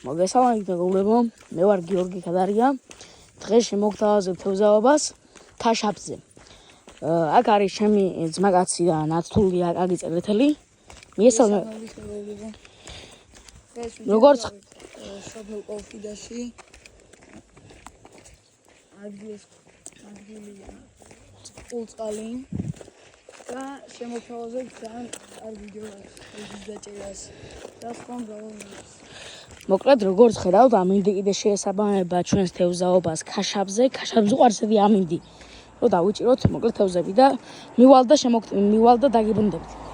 მოგესალმებით მეგობრებო, მე ვარ გიორგი ქადარია. დღეს შემოგთავაზებ თევზაობას ქაშაპზე. აქ არის ჩემი ძმაკაცი და ნათული აკაკი წერეთელი. მოგესალმებით მეგობრებო. როგორც სოფელ კოლხიდაში ადგილია წყალწალი და შემოგთავაზებ ძალიან კარგი ვიდეოს დაჭერას და სხვა მრავალს. მოკლედ როგორც ხედავთ, ამინდი კიდე შეესაბამება ჩვენს თევზაობას ქაშაპზე. ქაშაპს უყვარს ესეთი ამინდი. რომ დავიჭიროთ მოკლედ თევზები და მივალ და დაგიბრუნდებით.